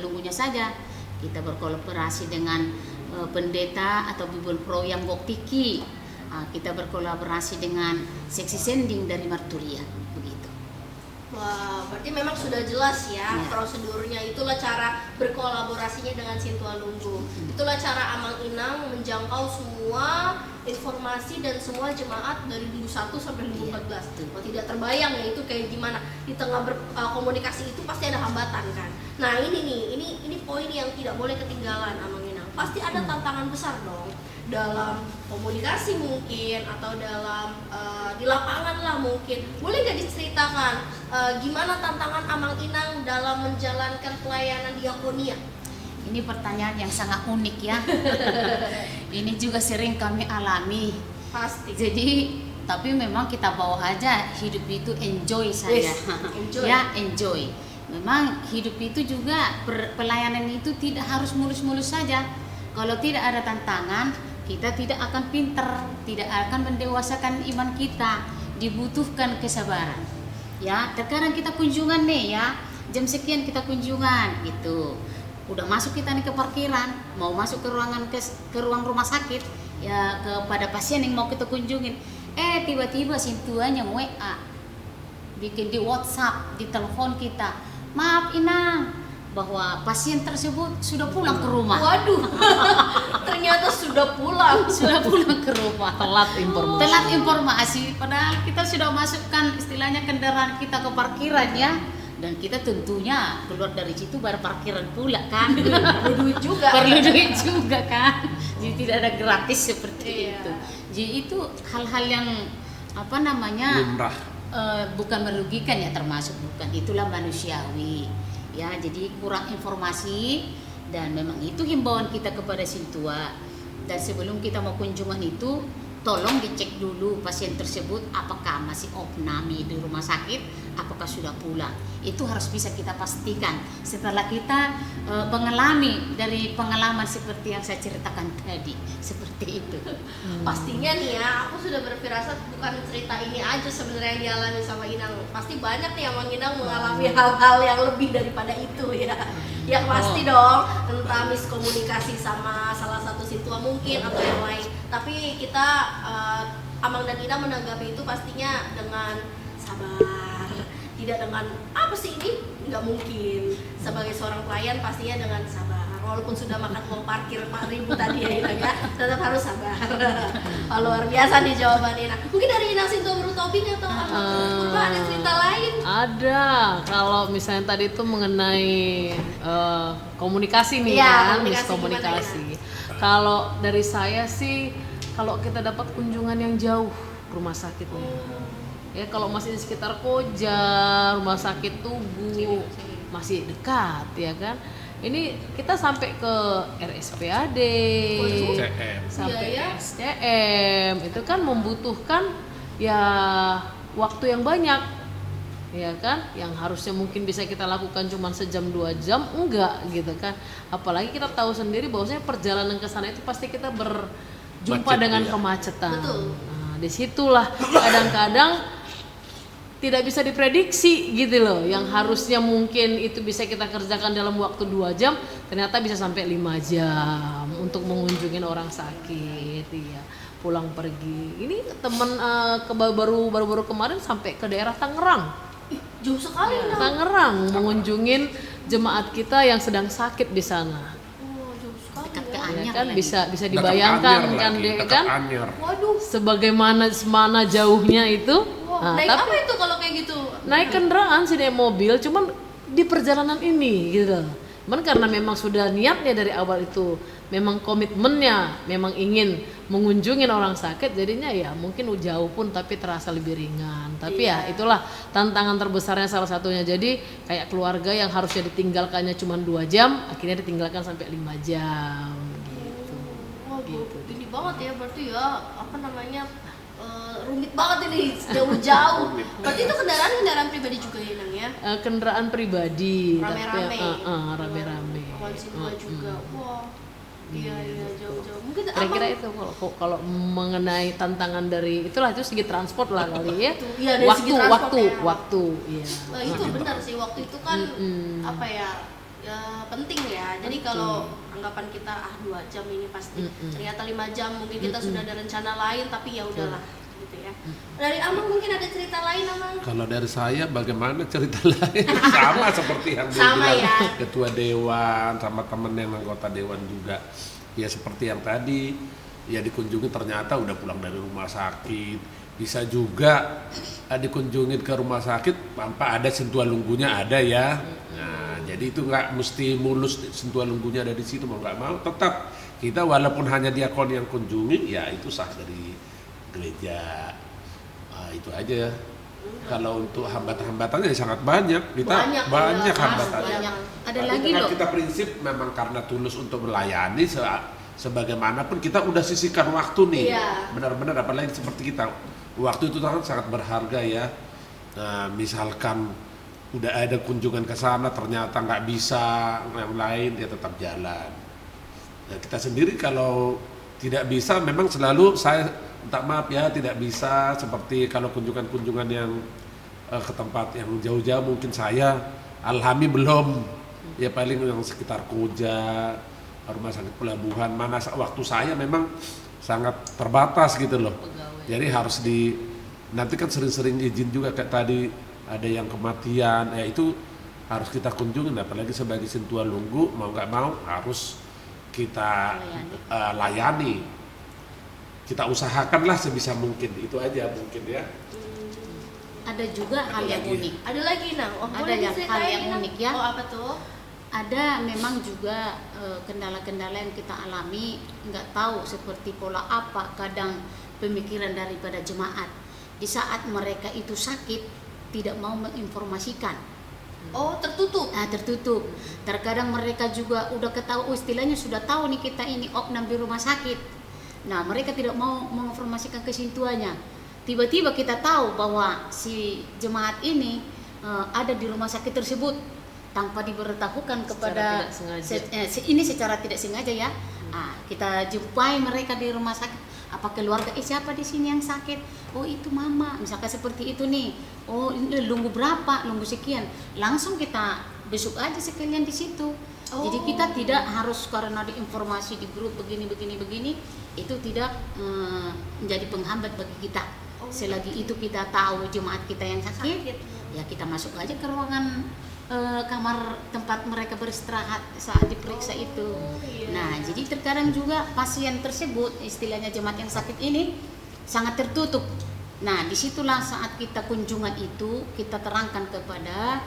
Lunggunya saja. Kita berkolaborasi dengan pendeta atau Bible Pro yang Goktiki. Kita berkolaborasi dengan seksi sending dari Marturia begitu. Wah, berarti memang sudah jelas ya prosedurnya. Itulah cara berkolaborasinya dengan Sintua Lunggu. Itulah cara Amang Inang menjangkau semua informasi dan semua jemaat dari Lunggu 1 sampai Lunggu 14. Kalau tidak terbayang ya itu kayak gimana. Di tengah berkomunikasi itu pasti ada hambatan kan. Nah, ini poin yang tidak boleh ketinggalan Amang Inang. Pasti ada tantangan besar dong dalam komunikasi mungkin atau dalam di lapangan lah mungkin. Boleh nggak diceritakan gimana tantangan Amang Inang dalam menjalankan pelayanan diakonia? Ini pertanyaan yang sangat unik ya. Ini juga sering kami alami. Pasti. Jadi tapi memang kita bawa aja hidup itu enjoy saja. Enjoy. Ya enjoy. Memang hidup itu juga pelayanan itu tidak harus mulus-mulus saja. Kalau tidak ada tantangan, kita tidak akan pinter, tidak akan mendewasakan iman kita. Dibutuhkan kesabaran. Ya, terkadang kita kunjungan nih ya, jam sekian kita kunjungan gitu. Udah masuk kita nih ke parkiran, mau masuk ke ruang rumah sakit, ya kepada pasien yang mau kita kunjungin. Tiba-tiba sintuanya WA, bikin di WhatsApp, di telepon kita. Maaf Inang, bahwa pasien tersebut sudah pulang ke rumah. Waduh, ternyata sudah pulang. Sudah pulang ke rumah. Telat informasi. Telat informasi. Padahal kita sudah masukkan istilahnya kendaraan kita ke parkiran ya. Dan kita tentunya keluar dari situ bayar parkiran pula kan. Perlu duit juga. Perlu duit juga kan. Jadi tidak ada gratis seperti Iya. itu. Jadi itu hal-hal yang apa namanya lumrah. bukan merugikan ya, termasuk bukan, itulah manusiawi ya. Jadi kurang informasi dan memang itu himbauan kita kepada Sintua. Dan sebelum kita mau kunjungan itu tolong dicek dulu pasien tersebut apakah masih opname di rumah sakit, apakah sudah pulang. Itu harus bisa kita pastikan setelah kita mengalami dari pengalaman seperti yang saya ceritakan tadi, seperti itu. Pastinya nih ya, aku sudah berfirasat bukan cerita ini aja sebenarnya yang dialami sama Inang. Pasti banyak nih yang Mang Inang mengalami hal-hal yang lebih daripada itu ya. Ya pasti dong, entah miskomunikasi sama salah satu Sintua mungkin atau yang lain. Tapi kita Amang dan Inang menanggapi itu pastinya dengan sabar. Tidak dengan apa sih ini? Nggak mungkin. Sebagai seorang pelayan pastinya dengan sabar. Walaupun sudah makan uang parkir 4.000 tadi ya Inang ya, tetap harus sabar. Luar biasa nih jawaban Inang. Mungkin dari Inang Sintua Berutobing atau Purba ada cerita lain? Ada. Kalau misalnya tadi itu mengenai komunikasi nih Iya, kan, komunikasi miskomunikasi. Kalau dari saya sih, kalau kita dapat kunjungan yang jauh rumah sakitnya, ya kalau masih di sekitar Koja, rumah sakit Tugu, masih dekat ya kan. Ini kita sampai ke RSPAD, CM. sampai Iya, ya. SCM, itu kan membutuhkan ya waktu yang banyak, ya kan, yang harusnya mungkin bisa kita lakukan cuma sejam 2 jam, enggak gitu kan. Apalagi kita tahu sendiri bahwasanya perjalanan ke sana itu pasti kita berjumpa Macet, dengan iya. kemacetan. Betul. Nah, disitulah kadang-kadang tidak bisa diprediksi gitu loh, yang harusnya mungkin itu bisa kita kerjakan dalam waktu 2 jam, ternyata bisa sampai 5 jam untuk mengunjungi orang sakit, ya, pulang pergi. Ini temen baru-baru kemarin sampai ke daerah Tangerang. Jauh sekali Inang. Tangerang mengunjungin jemaat kita yang sedang sakit di sana. Oh, jauh sekali Dekat ke ya. Anyer Ya kan lagi. bisa Dekat dibayangkan Anyer kan lagi, deh dekat kan, Anyer. Waduh. sebagaimana semana jauhnya itu. Wow, Nah, naik tapi apa itu kalau kayak gitu? naik kendaraan sih, naik mobil, cuman di perjalanan ini gitu. Cuman karena memang sudah niatnya dari awal itu, memang komitmennya memang ingin mengunjungi orang sakit, jadinya ya mungkin jauh pun tapi terasa lebih ringan. Tapi ya itulah tantangan terbesarnya salah satunya. Jadi kayak keluarga yang harusnya ditinggalkannya cuma 2 jam, akhirnya ditinggalkan sampai 5 jam gitu. Wah, Gitu. ini banget ya berarti ya, apa namanya, rumit banget ini jauh-jauh. Berarti itu kendaraan pribadi juga ya Nang ya? Kendaraan pribadi, Rame-rame. rame-rame. Kawan Sintua juga. Wah. Iya jauh-jauh. Mungkin Kira-kira Abang- itu kalau mengenai tantangan dari itu segi transport lah kali ya. Iya, dari segi transport ya. waktu, iya. Wah, itu benar sih, waktu itu kan apa ya penting ya. Jadi kalau anggapan kita 2 jam ini pasti, ternyata 5 jam mungkin kita sudah ada rencana lain, tapi ya udahlah gitu ya. Dari Amang mungkin ada cerita lain Amang? Kalau dari saya bagaimana cerita lain sama seperti yang dia Sama bilang, ya. ketua dewan sama temen yang anggota dewan juga ya seperti yang tadi ya dikunjungi ternyata udah pulang dari rumah sakit, bisa juga dikunjungin ke rumah sakit tanpa ada sentuhan lunggunya ada ya. Nah jadi itu nggak mesti mulus sentuhan lunggunya ada di situ, mau nggak mau tetap kita walaupun hanya diakon yang kunjungi ya itu sah dari gereja. Itu aja. Kalau untuk hambatan-hambatannya sangat banyak, kita banyak hambatannya. banyak. Ada Tapi lagi dengan loh. kita prinsip memang karena tulus untuk melayani sebagaimanapun kita udah sisihkan waktu nih. Iya. Benar-benar apalagi seperti kita. Waktu itu sangat berharga ya. Nah, misalkan udah ada kunjungan ke sana ternyata nggak bisa, yang lain ya tetap jalan. Nah, kita sendiri kalau tidak bisa memang selalu saya minta maaf ya tidak bisa, seperti kalau kunjungan-kunjungan yang ke tempat yang jauh-jauh mungkin saya alhami belum ya, paling yang sekitar Koja, rumah sakit pelabuhan, mana waktu saya memang sangat terbatas gitu loh. Jadi harus nanti kan sering-sering izin juga kayak tadi ada yang kematian ya, itu harus kita kunjungin, apalagi sebagai Sintua Lunggu mau nggak mau harus kita layani. Kita usahakanlah sebisa mungkin, itu aja mungkin ya. Ada juga hal yang lagi? unik. Ada lagi Nang? Oh, Ada boleh yang hal diceritain, yang Nang? unik ya. Oh apa tuh? Ada memang juga kendala-kendala yang kita alami, nggak tahu seperti pola apa kadang pemikiran daripada jemaat di saat mereka itu sakit tidak mau menginformasikan. Oh tertutup. Tertutup. Terkadang mereka juga udah ketahui, istilahnya sudah tahu nih kita ini opnam di rumah sakit. Nah mereka tidak mau menginformasikan ke sintuanya. Tiba-tiba kita tahu bahwa si jemaat ini ada di rumah sakit tersebut tanpa diberitahukan kepada ini secara tidak sengaja ya. Kita jumpai mereka di rumah sakit. Apa keluarga siapa di sini yang sakit? Oh itu mama, misalkan seperti itu nih. Oh ini lunggu berapa? Lunggu sekian. Langsung kita besok aja sekalian di situ. Jadi kita tidak harus karena diinformasi di grup begini, itu tidak menjadi penghambat bagi kita. Selagi itu kita tahu jemaat kita yang sakit, ya kita masuk aja ke ruangan kamar tempat mereka beristirahat saat diperiksa itu. Nah, jadi terkadang juga pasien tersebut, istilahnya jemaat yang sakit ini sangat tertutup. Nah, disitulah saat kita kunjungan itu kita terangkan kepada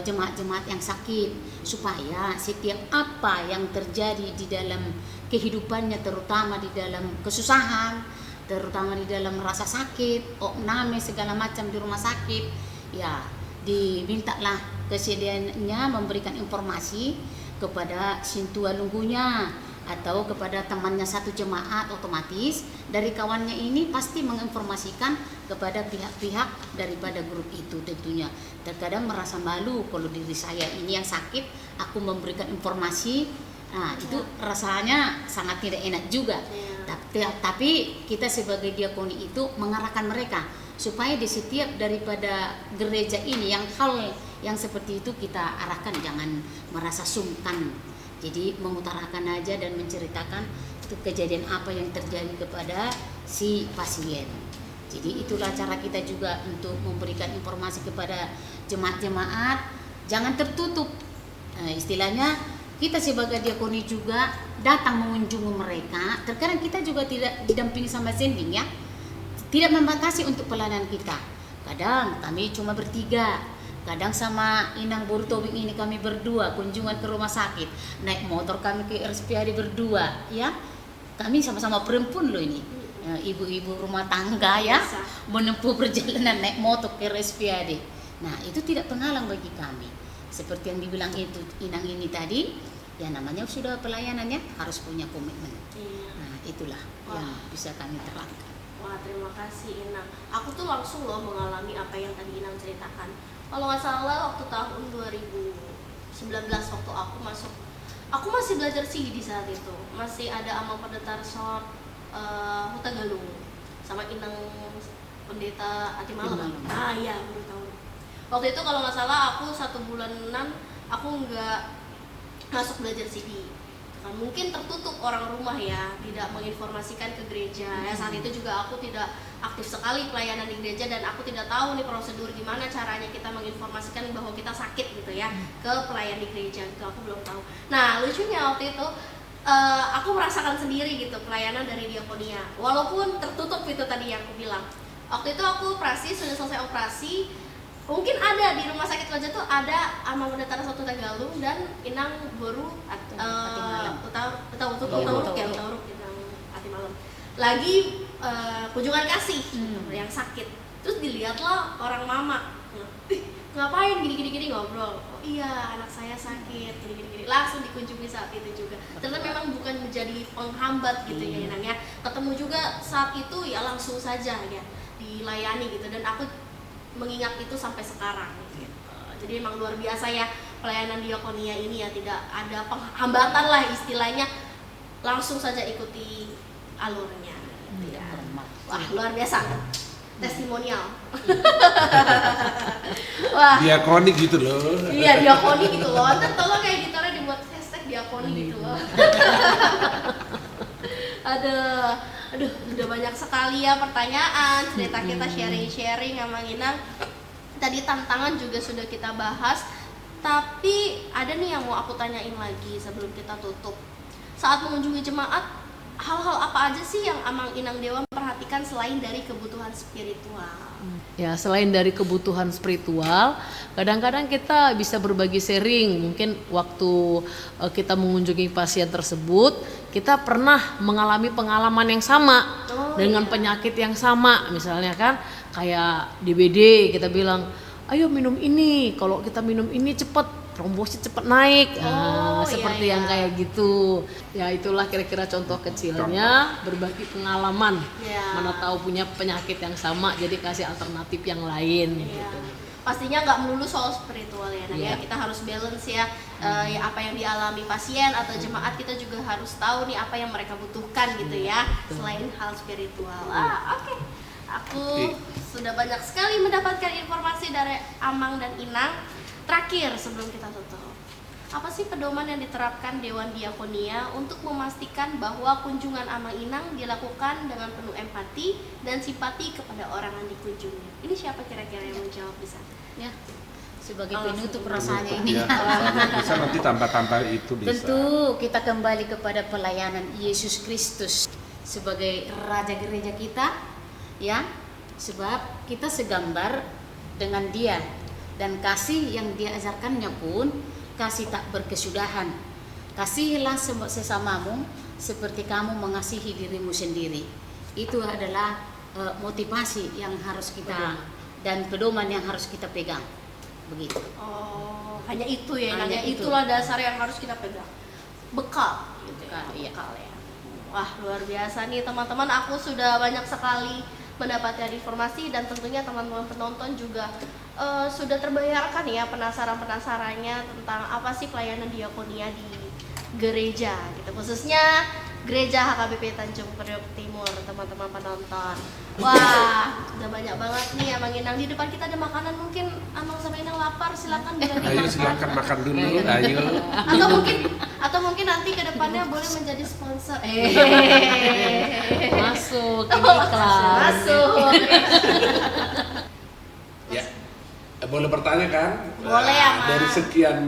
jemaat-jemaat yang sakit supaya setiap apa yang terjadi di dalam kehidupannya, terutama di dalam kesusahan, terutama di dalam rasa sakit, opname segala macam di rumah sakit, ya dimintalah kesediaannya memberikan informasi kepada Sintua Lunggunya atau kepada temannya satu jemaat, otomatis dari kawannya ini pasti menginformasikan kepada pihak-pihak daripada grup itu. Tentunya terkadang merasa malu kalau diri saya ini yang sakit aku memberikan informasi, nah itu rasanya sangat tidak enak juga. Tapi kita sebagai diakoni itu mengarahkan mereka supaya di setiap daripada gereja ini yang hal yang seperti itu kita arahkan, jangan merasa sungkan. Jadi mengutarakan aja dan menceritakan itu kejadian apa yang terjadi kepada si pasien. Jadi itulah cara kita juga untuk memberikan informasi kepada jemaat-jemaat, jangan tertutup. Istilahnya kita sebagai diakoni juga datang mengunjungi mereka. Terkadang kita juga tidak didampingi sama sending ya, tidak membatasi untuk pelayanan kita. Kadang kami cuma bertiga, kadang sama Inang Boru Tobing ini kami berdua kunjungan ke rumah sakit, naik motor kami ke RSPAD berdua ya. Kami sama-sama perempuan loh ini, ibu-ibu rumah tangga ya, menempuh perjalanan naik motor ke RSPAD. Nah itu tidak penghalang bagi kami. Seperti yang dibilang itu Inang ini tadi, ya namanya sudah pelayanannya harus punya komitmen. Nah itulah yang bisa kami terangkan. Wah, terima kasih Inang. Aku tuh langsung loh mengalami apa yang tadi Inang ceritakan. Kalau nggak salah waktu tahun 2019 waktu aku masih belajar sih di saat itu. Masih ada Amang Pendeta Resort Huta Galung sama Inang Pendeta Ati Malam. Ah iya, baru tahu. Waktu itu kalau nggak salah aku 1 bulanan aku nggak masuk belajar CD. Kan mungkin tertutup orang rumah ya, tidak menginformasikan ke gereja. Ya saat itu juga aku tidak aktif sekali pelayanan di gereja dan aku tidak tahu nih prosedur gimana caranya kita menginformasikan bahwa kita sakit gitu ya ke pelayan di gereja. Itu aku belum tahu. Nah, lucunya waktu itu aku merasakan sendiri gitu pelayanan dari diakonia. Walaupun tertutup itu tadi yang aku bilang. Waktu itu aku sudah selesai operasi. Mungkin ada di rumah sakit wajah tuh ada Amang Pendeta Resort Huta Galung dan Inang Boru Utauruk Inang Ati Malam lagi kunjungan kasih yang sakit. Terus dilihatlah orang mama, ngapain gini ngobrol. Oh iya, anak saya sakit gini. Langsung dikunjungi saat itu juga. Ternyata memang bukan menjadi penghambat gitu ya Inang ya. Ketemu juga saat itu ya langsung saja ya dilayani gitu, dan aku mengingat itu sampai sekarang gitu. Jadi emang luar biasa ya pelayanan diakonia ini ya, tidak ada penghambatan lah istilahnya, langsung saja ikuti alurnya gitu ya. Wah, luar biasa. Testimonial. Wah. Diakoni gitu loh. Iya, diakoni gitu loh. Ntar tolong kayak editornya dibuat hashtag diakoni gitu loh. Aduh, udah banyak sekali ya pertanyaan, cerita kita sharing-sharing sama Inang. Tadi tantangan juga sudah kita bahas, tapi ada nih yang mau aku tanyain lagi sebelum kita tutup. Saat mengunjungi jemaat, hal-hal apa aja sih yang Amang Inang Dewa perhatikan selain dari kebutuhan spiritual? Ya, selain dari kebutuhan spiritual, kadang-kadang kita bisa berbagi sharing. Mungkin waktu kita mengunjungi pasien tersebut, kita pernah mengalami pengalaman yang sama dengan penyakit yang sama. Misalnya kan kayak DBD, kita bilang, ayo minum ini. Kalau kita minum ini cepat trombosit cepat naik. Seperti yang kayak gitu. Ya, itulah kira-kira contoh kecilnya berbagi pengalaman. Mana tahu punya penyakit yang sama, jadi kasih alternatif yang lain gitu. Pastinya nggak melulu soal spiritual ya, ya kita harus balance ya, ya apa yang dialami pasien atau jemaat, kita juga harus tahu nih apa yang mereka butuhkan gitu ya, selain hal spiritual. Oke. Aku sudah banyak sekali mendapatkan informasi dari Amang dan Inang. Terakhir sebelum kita tutup, apa sih pedoman yang diterapkan Dewan Diakonia untuk memastikan bahwa kunjungan Amang Inang dilakukan dengan penuh empati dan simpati kepada orang yang dikunjungi? Ini siapa kira-kira yang menjawab bisa? Ya, sebagai penutup rasanya ini. Ya, bisa nanti tambah-tambah itu bisa. Tentu kita kembali kepada pelayanan Yesus Kristus sebagai Raja Gereja kita, ya, sebab kita segambar dengan Dia. Dan kasih yang dia ajarkannya pun kasih tak berkesudahan. Kasihilah sesamamu seperti kamu mengasihi dirimu sendiri. Itu adalah motivasi yang harus kita dan pedoman yang harus kita pegang. Begitu. Oh, hanya itu ya, hanya itulah dasar yang harus kita pegang. Bekal gitu ya. Bekal ya. Wah, luar biasa nih teman-teman, aku sudah banyak sekali mendapatkan informasi, dan tentunya teman-teman penonton juga sudah terbayarkan ya penasaran-penasarannya tentang apa sih pelayanan diakonia di gereja gitu, khususnya Gereja HKBP Tanjung Priok Timur, teman-teman penonton. Wah, udah banyak banget nih Amang Inang. Di depan kita ada makanan, mungkin Amang sama Inang lapar, silakan Ayo silakan makan dulu, ayo. Atau mungkin nanti ke depannya boleh menjadi sponsor. Masuk iklan. Masuk. Ya, boleh bertanya kan? Boleh ya, Mas. Dari sekian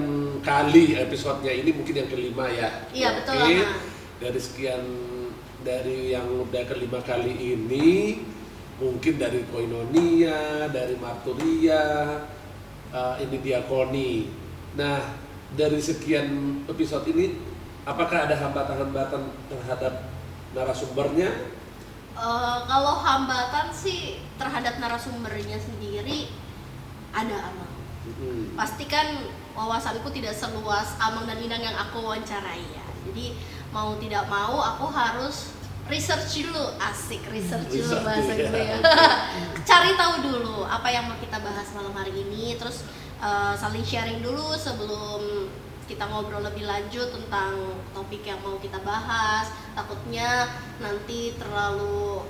kali episodenya ini mungkin yang kelima ya. Iya, betul, Oke. Mas. Dari yang udah kelima kali ini, mungkin dari Koinonia, dari Marturia, ini diakoni. Nah, dari sekian episode ini, apakah ada hambatan-hambatan terhadap narasumbernya? Kalau hambatan sih terhadap narasumbernya sendiri ada, Amang. Pasti kan wawasanku tidak seluas Amang dan Inang yang aku wawancarai ya. Jadi mau tidak mau aku harus research dulu, asik research dulu Research, bahasa iya. gue ya. Cari tahu dulu apa yang mau kita bahas malam hari ini, terus saling sharing dulu sebelum kita ngobrol lebih lanjut tentang topik yang mau kita bahas. Takutnya nanti terlalu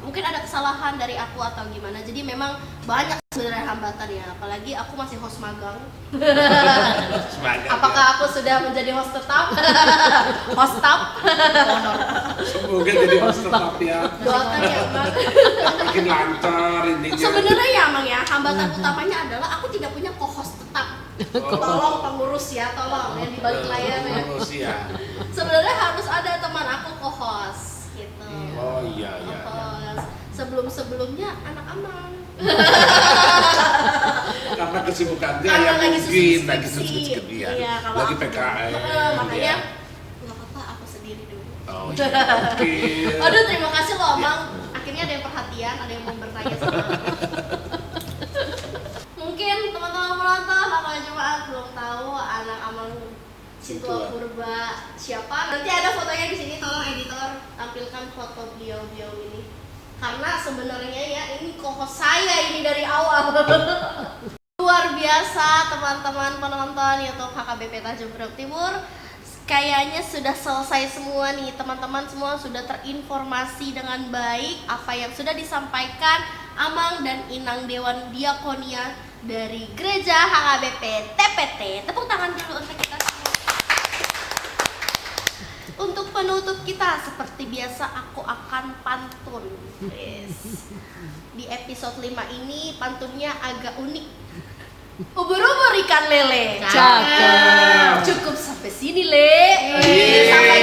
mungkin ada kesalahan dari aku atau gimana. Jadi memang banyak sebenarnya hambatan ya, apalagi aku masih host magang. Semangat, Apakah aku sudah menjadi host tetap? Host tetap? Semoga jadi host tetap ya. Doakan ya, Mang. Makin lancar ininya. Sebenarnya ya, Mang ya, hambatan utamanya adalah aku tidak punya co-host tetap. Tolong pengurus ya, tolong yang di balik layar ya. Ya. Sebenarnya harus ada teman aku co-host gitu. Oh iya iya. Co-host. Sebelum-sebelumnya anak Amang. Karena kesibukannya Karena ya lagi mungkin skripsi. lagi skripsi dia. Iya, kalau Lagi aku- PKL. makanya ya. nggak apa-apa, aku sendiri dulu. Oh iya. Oke. Aduh, terima kasih loh, Bang. Akhirnya ada yang perhatian, ada yang mau bertanya sama aku. Mungkin teman-teman penonton atau jemaat belum tahu anak Amang Sintua Purba siapa. Nanti ada fotonya di sini, tolong editor tampilkan foto beliau ini. Karena sebenarnya ya ini co-host saya ini dari awal. Luar biasa teman-teman penonton YouTube HKBP Tanjung Priok Timur. Kayaknya sudah selesai semua nih, teman-teman semua sudah terinformasi dengan baik apa yang sudah disampaikan Amang dan Inang Dewan Diakonia dari Gereja HKBP TPT. Tepuk tangan dulu untuk kita semua. Untuk penutup kita, seperti biasa aku akan pantun. Yes. Di episode 5 ini pantunnya agak unik. Ubur-ubur ikan lele. Cakep. Cukup sampai sini, Le. Yeay. Sampai